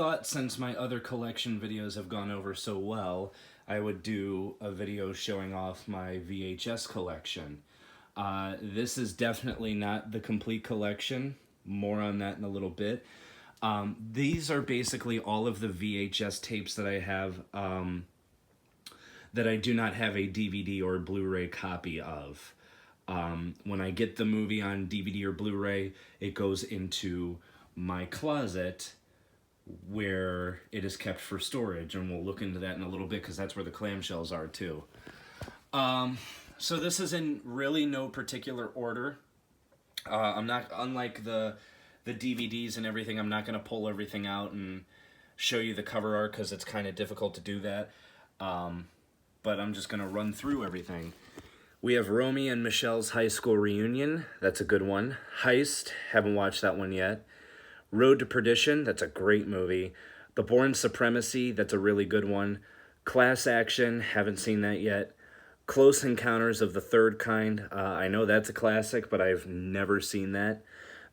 Thought since my other collection videos have gone over so well, I would do a video showing off my VHS collection. This is definitely not the complete collection. More on that in a little bit. These are basically all of the VHS tapes that I have that I do not have a DVD or Blu-ray copy of. When I get the movie on DVD or Blu-ray, it goes into my closet where it is kept for storage, and we'll look into that in a little bit because that's where the clamshells are too. So this is in really no particular order. I'm not, unlike the DVDs and everything, I'm not going to pull everything out and show you the cover art because it's kind of difficult to do that. But I'm just going to run through everything. We have Romy and Michelle's high school reunion. That's a good one. Heist, haven't watched that one yet. Road to Perdition, that's a great movie. The Bourne Supremacy, that's a really good one. Class Action, haven't seen that yet. Close Encounters of the Third Kind, I know that's a classic, but I've never seen that.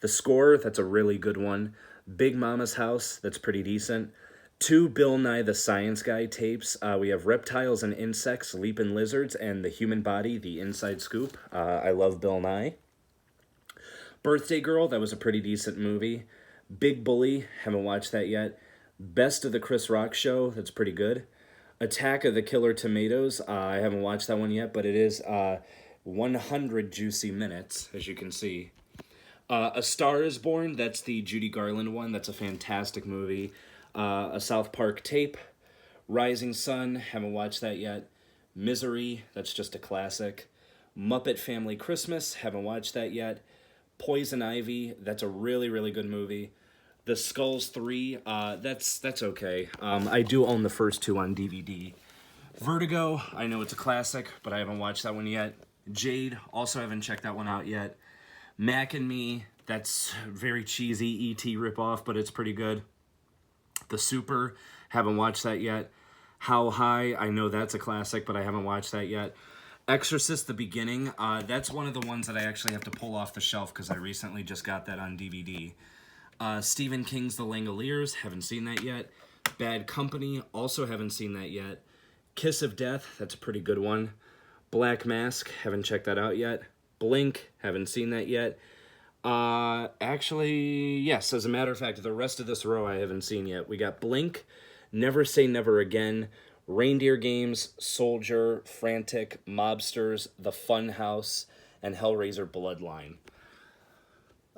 The Score, that's a really good one. Big Mama's House, that's pretty decent. Two Bill Nye the Science Guy tapes. We have Reptiles and Insects, Leapin' Lizards, and The Human Body, The Inside Scoop. I love Bill Nye. Birthday Girl, that was a pretty decent movie. Big Bully, haven't watched that yet. Best of the Chris Rock Show, that's pretty good. Attack of the Killer Tomatoes, I haven't watched that one yet, but it is 100 juicy minutes, as you can see. A Star is Born, that's the Judy Garland one, that's a fantastic movie. A South Park tape. Rising Sun, haven't watched that yet. Misery, that's just a classic. Muppet Family Christmas, haven't watched that yet. Poison Ivy, that's a really, really good movie. The Skulls 3, that's okay. I do own the first two on DVD. Vertigo, I know it's a classic, but I haven't watched that one yet. Jade, also haven't checked that one out yet. Mac and Me, that's very cheesy E.T. ripoff, but it's pretty good. The Super, haven't watched that yet. How High, I know that's a classic, but I haven't watched that yet. Exorcist: The Beginning, that's one of the ones that I actually have to pull off the shelf because I recently just got that on DVD. Stephen King's The Langoliers, haven't seen that yet. Bad Company, also haven't seen that yet. Kiss of Death, that's a pretty good one. Black Mask, haven't checked that out yet. Blink, haven't seen that yet. Actually, yes, as a matter of fact, the rest of this row I haven't seen yet. We got Blink, Never Say Never Again, Reindeer Games, Soldier, Frantic, Mobsters, The Fun House, and Hellraiser Bloodline.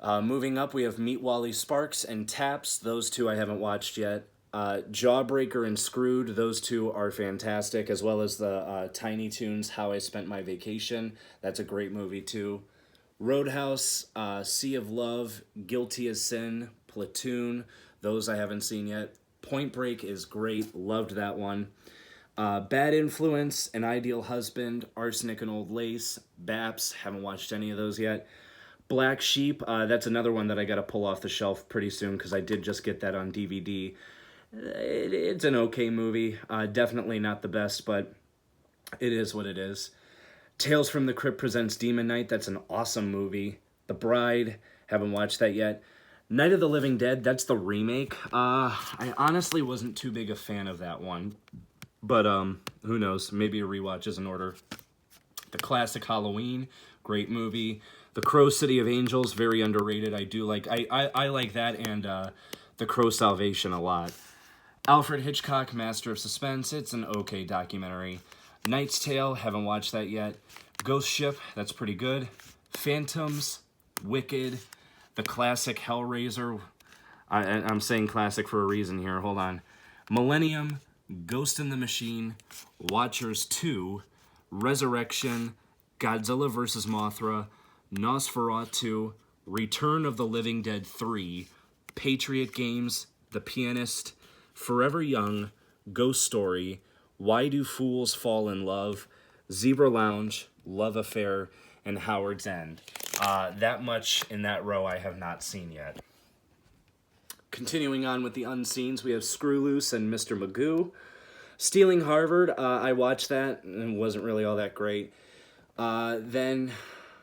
Moving up, we have Meet Wally Sparks and Taps. Those two I haven't watched yet. Jawbreaker and Screwed, those two are fantastic, as well as the Tiny Toons, How I Spent My Vacation. That's a great movie, too. Roadhouse, Sea of Love, Guilty as Sin, Platoon, those I haven't seen yet. Point Break is great, loved that one. Bad Influence, An Ideal Husband, Arsenic and Old Lace, Baps, haven't watched any of those yet. Black Sheep, that's another one that I got to pull off the shelf pretty soon because I did just get that on DVD. It's an okay movie, definitely not the best, but it is what it is. Tales from the Crypt presents Demon Knight, that's an awesome movie. The Bride, haven't watched that yet. Night of the Living Dead, that's the remake. I honestly wasn't too big a fan of that one. But, who knows, maybe a rewatch is in order. The Classic Halloween, great movie. The Crow City of Angels, very underrated. I do like, I like that and The Crow Salvation a lot. Alfred Hitchcock, Master of Suspense, it's an okay documentary. Knight's Tale, haven't watched that yet. Ghost Ship, that's pretty good. Phantoms, Wicked, the classic Hellraiser. I'm saying classic for a reason here, hold on. Millennium, Ghost in the Machine, Watchers 2, Resurrection, Godzilla vs. Mothra, Nosferatu, Return of the Living Dead 3, Patriot Games, The Pianist, Forever Young, Ghost Story, Why Do Fools Fall in Love, Zebra Lounge, Love Affair, and Howard's End. That much in that row I have not seen yet. Continuing on with the unseens, we have Screw Loose and Mr. Magoo. Stealing Harvard, I watched that, and it wasn't really all that great. Then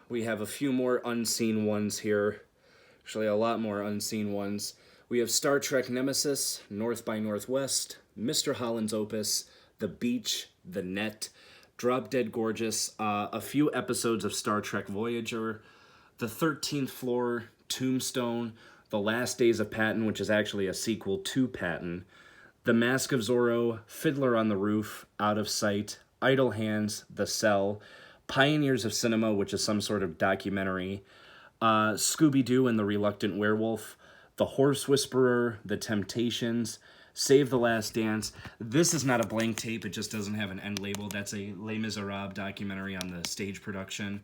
we have a few more unseen ones here. Actually, a lot more unseen ones. We have Star Trek Nemesis, North by Northwest, Mr. Holland's Opus, The Beach, The Net, Drop Dead Gorgeous, a few episodes of Star Trek Voyager, The 13th Floor, Tombstone, The Last Days of Patton, which is actually a sequel to Patton, The Mask of Zorro, Fiddler on the Roof, Out of Sight, Idle Hands, The Cell, Pioneers of Cinema, which is some sort of documentary, Scooby-Doo and the Reluctant Werewolf, The Horse Whisperer, The Temptations, Save the Last Dance. This is not a blank tape, it just doesn't have an end label. That's a Les Miserables documentary on the stage production.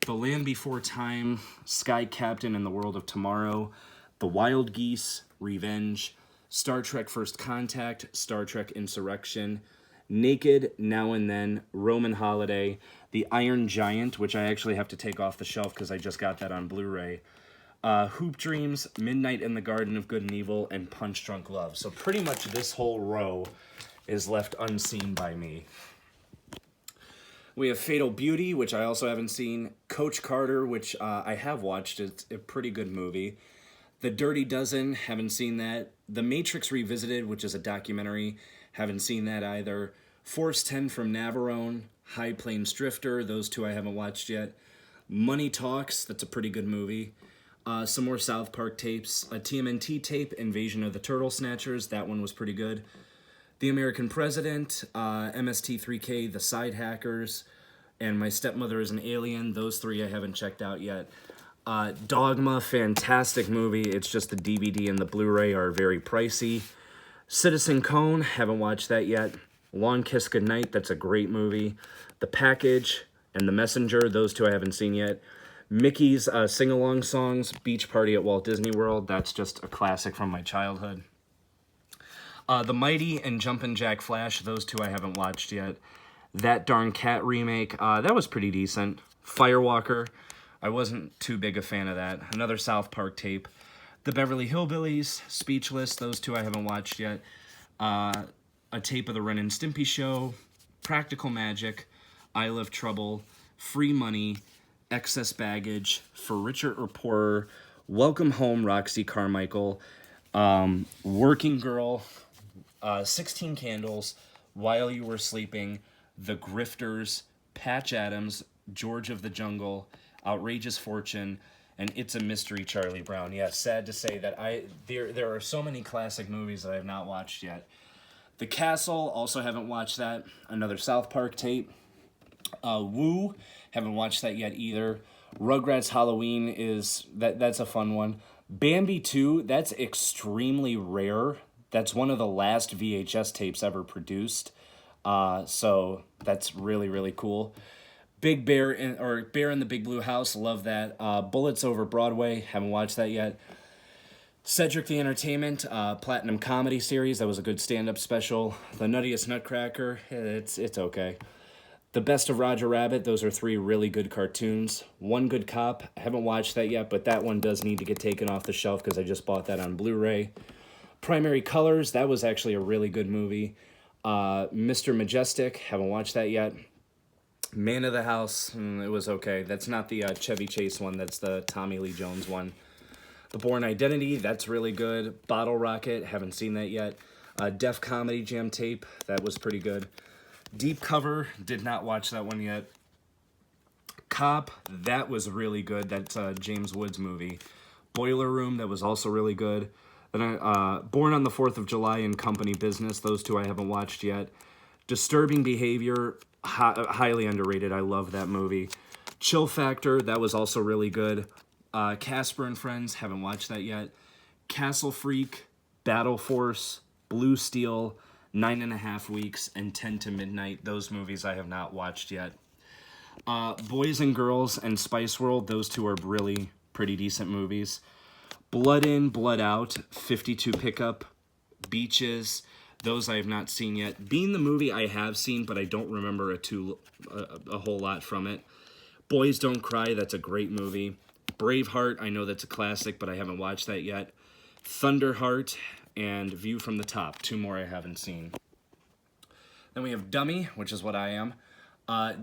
The Land Before Time, Sky Captain and the World of Tomorrow, The Wild Geese, Revenge, Star Trek First Contact, Star Trek Insurrection, Naked, Now and Then, Roman Holiday, The Iron Giant, which I actually have to take off the shelf because I just got that on Blu-ray, Hoop Dreams, Midnight in the Garden of Good and Evil, and Punch Drunk Love. So pretty much this whole row is left unseen by me. We have Fatal Beauty, which I also haven't seen, Coach Carter, which I have watched. It's a pretty good movie. The Dirty Dozen, haven't seen that. The Matrix Revisited, which is a documentary, haven't seen that either. Force 10 from Navarone, High Plains Drifter, those two I haven't watched yet. Money Talks, that's a pretty good movie. Some more South Park tapes. A TMNT tape, Invasion of the Turtle Snatchers, that one was pretty good. The American President, MST3K, The Side Hackers, and My Stepmother is an Alien. Those three I haven't checked out yet. Dogma, fantastic movie. It's just the DVD and the Blu-ray are very pricey. Citizen Cone, haven't watched that yet. Long Kiss Goodnight, that's a great movie. The Package and The Messenger, those two I haven't seen yet. Mickey's sing-along songs, Beach Party at Walt Disney World, that's just a classic from my childhood. The Mighty and Jumpin' Jack Flash, those two I haven't watched yet. That Darn Cat remake, that was pretty decent. Firewalker, I wasn't too big a fan of that. Another South Park tape. The Beverly Hillbillies, Speechless, those two I haven't watched yet. A tape of the Ren and Stimpy Show, Practical Magic, I Love Trouble, Free Money, Excess Baggage, For Richer or Poorer, Welcome Home, Roxy Carmichael, Working Girl, 16 Candles, While You Were Sleeping, The Grifters, Patch Adams, George of the Jungle, Outrageous Fortune, and It's a Mystery, Charlie Brown. Yeah, sad to say that there are so many classic movies that I have not watched yet. The Castle, also haven't watched that. Another South Park tape. Woo, haven't watched that yet either. Rugrats Halloween that's a fun one. Bambi 2, that's extremely rare. That's one of the last VHS tapes ever produced. So that's really, really cool. Big Bear Bear in the Big Blue House, love that. Bullets Over Broadway, haven't watched that yet. Cedric the Entertainment, Platinum Comedy Series, that was a good stand-up special. The Nuttiest Nutcracker, it's okay. The Best of Roger Rabbit, those are three really good cartoons. One Good Cop, I haven't watched that yet, but that one does need to get taken off the shelf because I just bought that on Blu-ray. Primary Colors, that was actually a really good movie. Mr. Majestic, haven't watched that yet. Man of the House, it was okay. That's not the Chevy Chase one, that's the Tommy Lee Jones one. The Bourne Identity, that's really good. Bottle Rocket, haven't seen that yet. Def Comedy Jam Tape, that was pretty good. Deep Cover, did not watch that one yet. Cop, that was really good. That's a James Woods movie. Boiler Room, that was also really good. Then Born on the 4th of July and Company Business, those two I haven't watched yet. Disturbing Behavior, highly underrated. I love that movie. Chill Factor, that was also really good. Casper and Friends, haven't watched that yet. Castle Freak, Battle Force, Blue Steel, 9.5 Weeks, and 10 to Midnight. Those movies I have not watched yet. Boys and Girls and Spice World, those two are really pretty decent movies. Blood In, Blood Out, 52 Pickup, Beaches, those I have not seen yet. Being the movie I have seen, but I don't remember a whole lot from it. Boys Don't Cry, that's a great movie. Braveheart, I know that's a classic, but I haven't watched that yet. Thunderheart and View from the Top, two more I haven't seen. Then we have Dummy, which is what I am.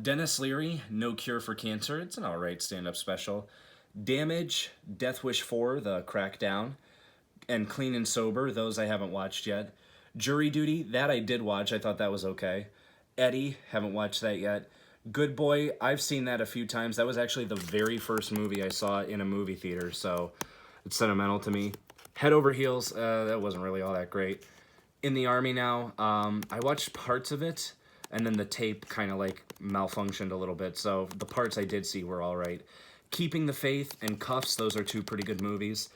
Dennis Leary, No Cure for Cancer, it's an alright stand-up special. Damage, Death Wish 4, The Crackdown. and Clean and Sober, those I haven't watched yet. Jury Duty, that I did watch. I thought that was okay. Eddie, haven't watched that yet. Good Boy, I've seen that a few times. That was actually the very first movie I saw in a movie theater, so it's sentimental to me. Head Over Heels, that wasn't really all that great. In the Army Now, I watched parts of it, and then the tape kind of like malfunctioned a little bit, so the parts I did see were all right. Keeping the Faith and Cuffs, those are two pretty good movies.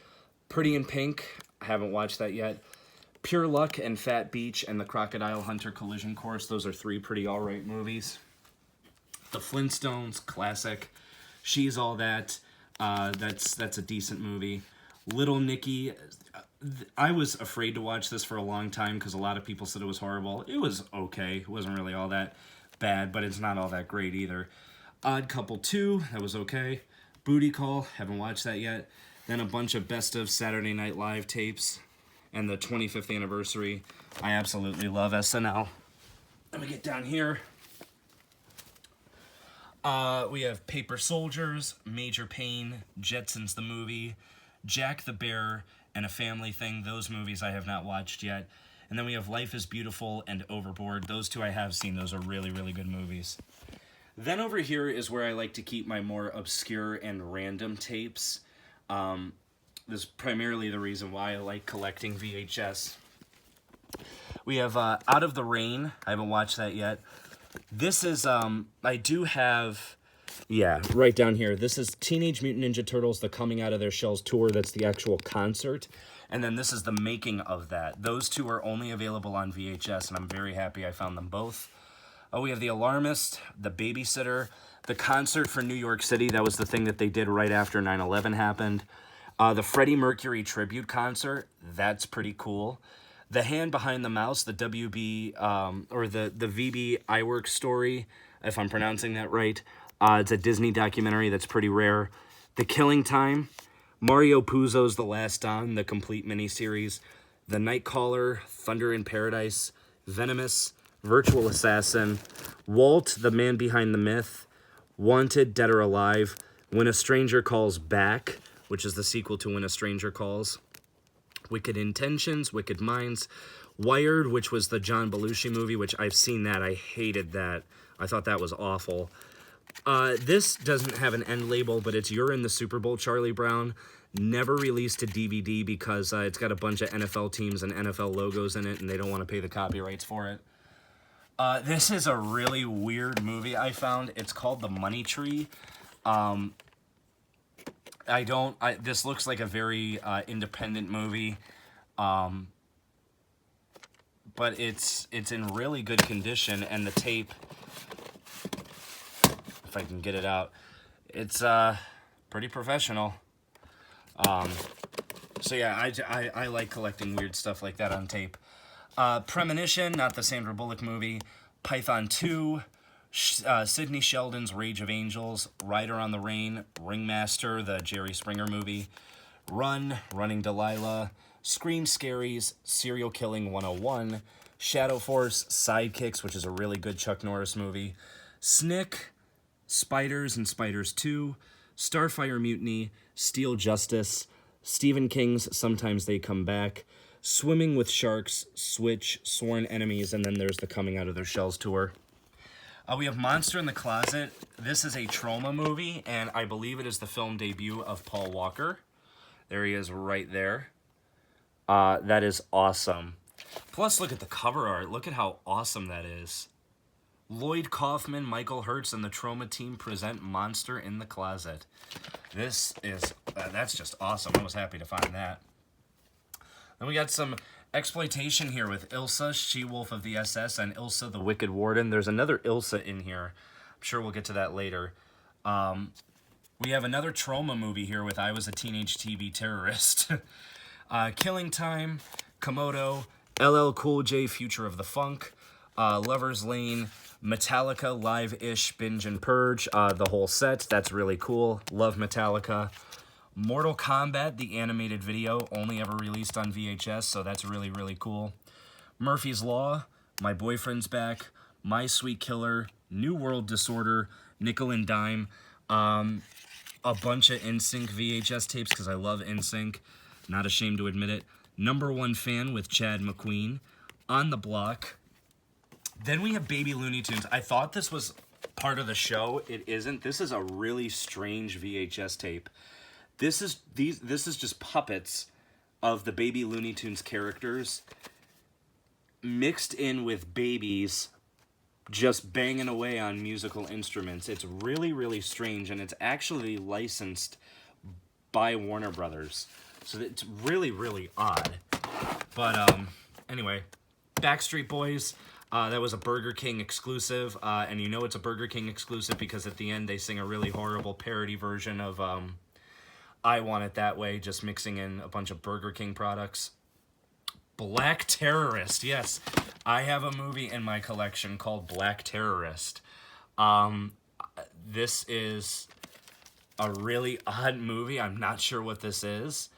Pretty in Pink, I haven't watched that yet. Pure Luck and Fat Beach and The Crocodile Hunter Collision Course, those are three pretty all right movies. The Flintstones, classic. She's All That, that's a decent movie. Little Nicky, I was afraid to watch this for a long time because a lot of people said it was horrible. It was okay. It wasn't really all that bad, but it's not all that great either. Odd Couple 2, that was okay. Booty Call, haven't watched that yet. Then a bunch of best of Saturday Night Live tapes and the 25th anniversary. I absolutely love SNL. Let me get down here. We have Paper Soldiers, Major Payne, Jetsons the Movie, Jack the Bear, and A Family Thing. Those movies I have not watched yet. And then we have Life is Beautiful and Overboard. Those two I have seen. Those are really, really good movies. Then over here is where I like to keep my more obscure and random tapes. This is primarily the reason why I like collecting VHS. We have Out of the Rain. I haven't watched that yet. This is, I do have, yeah, right down here. This is Teenage Mutant Ninja Turtles, the Coming Out of Their Shells tour. That's the actual concert. And then this is the making of that. Those two are only available on VHS, and I'm very happy I found them both. We have The Alarmist, The Babysitter, the concert for New York City. That was the thing that they did right after 9/11 happened. The Freddie Mercury tribute concert. That's pretty cool. The Hand Behind the Mouse, the WB, or the VB iWorks story, if I'm pronouncing that right. It's a Disney documentary that's pretty rare. The Killing Time, Mario Puzo's The Last Don, the complete miniseries. The Nightcaller, Thunder in Paradise, Venomous, Virtual Assassin, Walt, the Man Behind the Myth, Wanted, Dead or Alive, When a Stranger Calls Back, which is the sequel to When a Stranger Calls, Wicked Intentions, Wicked Minds, Wired, which was the John Belushi movie, which I've seen that. I hated that. I thought that was awful. This doesn't have an end label, but it's You're in the Super Bowl, Charlie Brown. Never released to DVD because it's got a bunch of NFL teams and NFL logos in it, and they don't want to pay the copyrights for it. This is a really weird movie I found. It's called The Money Tree. This looks like a very independent movie, but it's in really good condition, and the tape, if I can get it out, it's pretty professional. So yeah, I like collecting weird stuff like that on tape. Premonition, not the Sandra Bullock movie. Python 2, Sidney Sheldon's Rage of Angels, Rider on the Rain, Ringmaster, the Jerry Springer movie, Running Delilah, Scream Scaries, Serial Killing 101, Shadow Force, Sidekicks, which is a really good Chuck Norris movie, Snick, Spiders and Spiders 2, Starfire Mutiny, Steel Justice, Stephen King's Sometimes They Come Back, Swimming with Sharks, Switch, Sworn Enemies, and then there's the Coming Out of Their Shells tour. We have Monster in the Closet. This is a trauma movie, and I believe it is the film debut of Paul Walker. There he is right there. That is awesome. Plus, look at the cover art. Look at how awesome that is. Lloyd Kaufman, Michael Hertz, and the Trauma team present Monster in the Closet. This is, that's just awesome. I was happy to find that. Then we got some exploitation here with Ilsa, She-Wolf of the SS, and Ilsa the Wicked Warden. There's another Ilsa in here. I'm sure we'll get to that later. We have another trauma movie here with I Was a Teenage TV Terrorist. Killing Time, Komodo, LL Cool J, Future of the Funk, Lover's Lane, Metallica, Live-ish, Binge and Purge, the whole set. That's really cool. Love Metallica. Mortal Kombat, the animated video, only ever released on VHS, so that's really, really cool. Murphy's Law, My Boyfriend's Back, My Sweet Killer, New World Disorder, Nickel and Dime, a bunch of NSYNC VHS tapes, because I love NSYNC, not ashamed to admit it. Number One Fan with Chad McQueen, On the Block. Then we have Baby Looney Tunes. I thought this was part of the show. It isn't. This is a really strange VHS tape. This is just puppets of the Baby Looney Tunes characters mixed in with babies just banging away on musical instruments. It's really, really strange, and it's actually licensed by Warner Brothers. So it's really, really odd. But anyway, Backstreet Boys. That was a Burger King exclusive, and you know it's a Burger King exclusive because at the end they sing a really horrible parody version of I Want It That Way, just mixing in a bunch of Burger King products. Black Terrorist, yes. I have a movie in my collection called Black Terrorist. This is a really odd movie. I'm not sure what this is.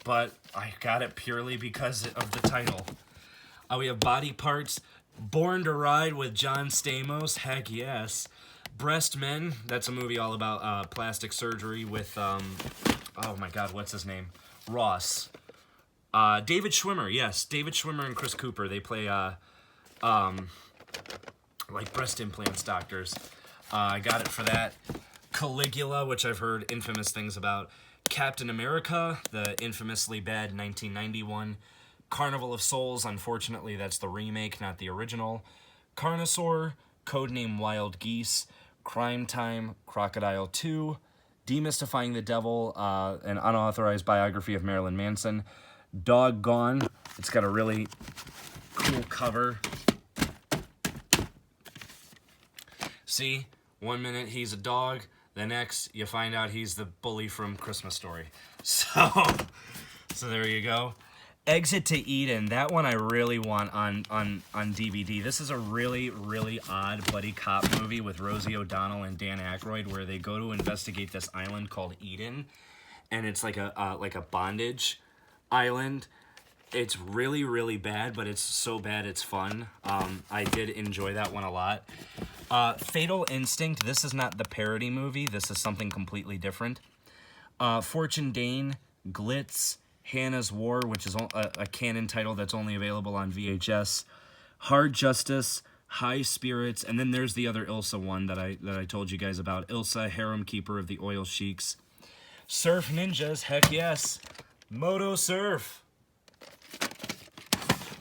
But I got it purely because of the title. We have Body Parts, Born to Ride with John Stamos, heck yes. Breast Men, that's a movie all about plastic surgery with, oh my god, what's his name? Ross. David Schwimmer, yes, David Schwimmer and Chris Cooper, they play, like breast implants doctors. I got it for that. Caligula, which I've heard infamous things about. Captain America, the infamously bad 1991. Carnival of Souls, unfortunately that's the remake, not the original. Carnosaur, Codename Wild Geese. Crime Time, Crocodile 2. Demystifying the Devil, an unauthorized biography of Marilyn Manson. Doggone, it's got a really cool cover. See, 1 minute he's a dog, the next you find out he's the bully from Christmas Story. So there you go. Exit to Eden, that one I really want on DVD. This is a really, really odd buddy cop movie with Rosie O'Donnell and Dan Aykroyd where they go to investigate this island called Eden, and it's like a bondage island. It's really, really bad, but it's so bad it's fun. I did enjoy that one a lot. Fatal Instinct, this is not the parody movie. This is something completely different. Fortune Dane, Glitz, Hannah's War, which is a canon title that's only available on VHS. Hard Justice, High Spirits, and then there's the other Ilsa one that I told you guys about. Ilsa, Harem Keeper of the Oil Sheiks. Surf Ninjas, heck yes. Moto Surf.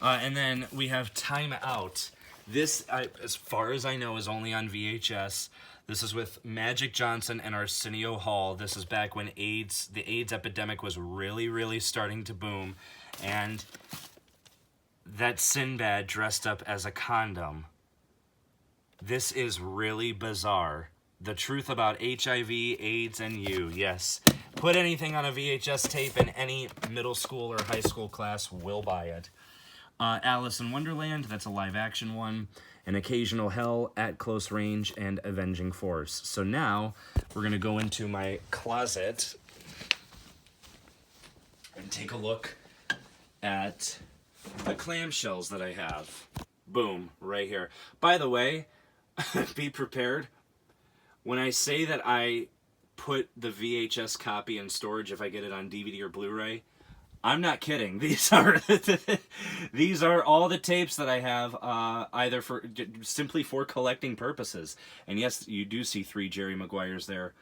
And then we have Time Out. This, as far as I know, is only on VHS. This is with Magic Johnson and Arsenio Hall. This is back when the AIDS epidemic was really, really starting to boom. And that Sinbad dressed up as a condom. This is really bizarre. The truth about HIV, AIDS, and you. Yes. Put anything on a VHS tape and any middle school or high school class will buy it. Alice in Wonderland, that's a live action one. An Occasional Hell, At Close Range, and Avenging Force. So now we're going to go into my closet and take a look at the clamshells that I have. Boom, right here. By the way, be prepared. When I say that I put the VHS copy in storage if I get it on DVD or Blu-ray, I'm not kidding. These are all the tapes that I have, either simply for collecting purposes. And yes, you do see 3 Jerry Maguires there.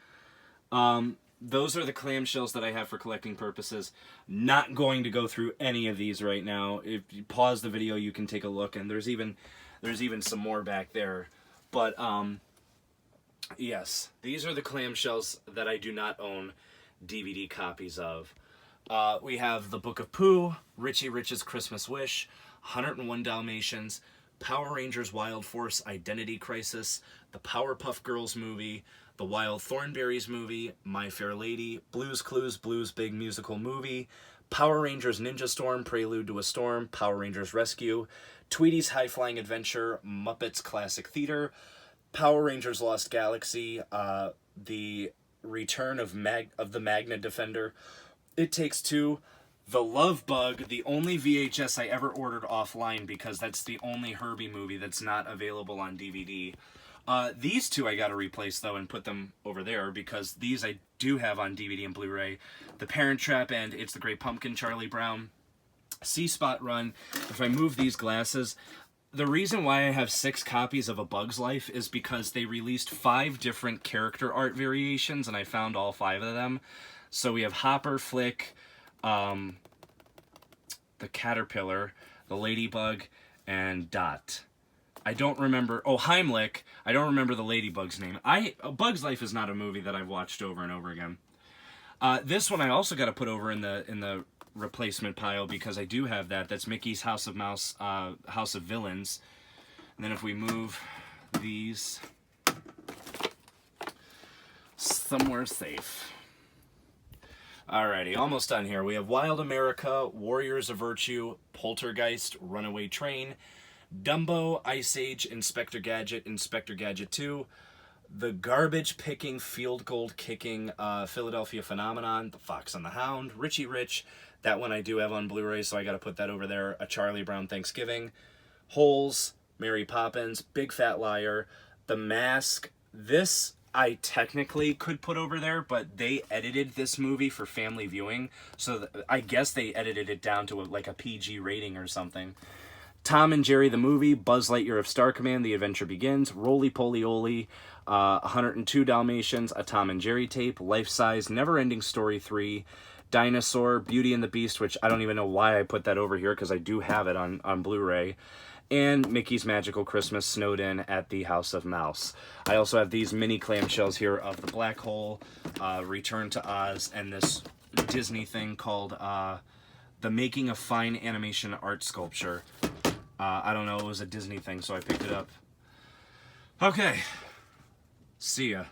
Those are the clamshells that I have for collecting purposes. Not going to go through any of these right now. If you pause the video, you can take a look, and there's even some more back there. But yes, these are the clamshells that I do not own DVD copies of. We have The Book of Pooh, Richie Rich's Christmas Wish, 101 Dalmatians, Power Rangers Wild Force Identity Crisis, the Powerpuff Girls movie, the Wild Thornberrys movie, My Fair Lady, Blue's Clues, Blue's Big Musical Movie, Power Rangers Ninja Storm, Prelude to a Storm, Power Rangers Rescue, Tweety's High Flying Adventure, Muppets Classic Theater, Power Rangers Lost Galaxy, the Return of the Magna Defender, It Takes Two, The Love Bug, the only VHS I ever ordered offline because that's the only Herbie movie that's not available on DVD. These two I got to replace, though, and put them over there, because these I do have on DVD and Blu-ray. The Parent Trap and It's the Great Pumpkin, Charlie Brown. C-Spot Run. If I move these glasses... The reason why I have 6 copies of A Bug's Life is because they released 5 different character art variations, and I found all 5 of them. So we have Hopper, Flick, the Caterpillar, the Ladybug, and Dot. I don't remember... Oh, Heimlich. I don't remember the Ladybug's name. A Bug's Life is not a movie that I've watched over and over again. This one I also got to put over in the replacement pile, because I do have that. That's Mickey's House of Villains. And then if we move these somewhere safe. Alrighty, almost done here. We have Wild America, Warriors of Virtue, Poltergeist, Runaway Train, Dumbo, Ice Age, Inspector Gadget 2, the garbage-picking, field goal kicking Philadelphia Phenomenon, The Fox and the Hound, Richie Rich. That one I do have on Blu-ray, so I got to put that over there. A Charlie Brown Thanksgiving, Holes, Mary Poppins, Big Fat Liar, The Mask. This I technically could put over there, but they edited this movie for family viewing, so I guess they edited it down to like a PG rating or something. Tom and Jerry the Movie, Buzz Lightyear of Star Command, The Adventure Begins, Roly Poly Oly, 102 Dalmatians, A Tom and Jerry Tape, Life Size, Never Ending Story 3, Dinosaur, Beauty and the Beast, which I don't even know why I put that over here, because I do have it on Blu-ray, and Mickey's Magical Christmas, Snowed In at the House of Mouse. I also have these mini clamshells here of The Black Hole, Return to Oz, and this Disney thing called The Making of Fine Animation Art Sculpture. I don't know, it was a Disney thing, so I picked it up. Okay. See ya.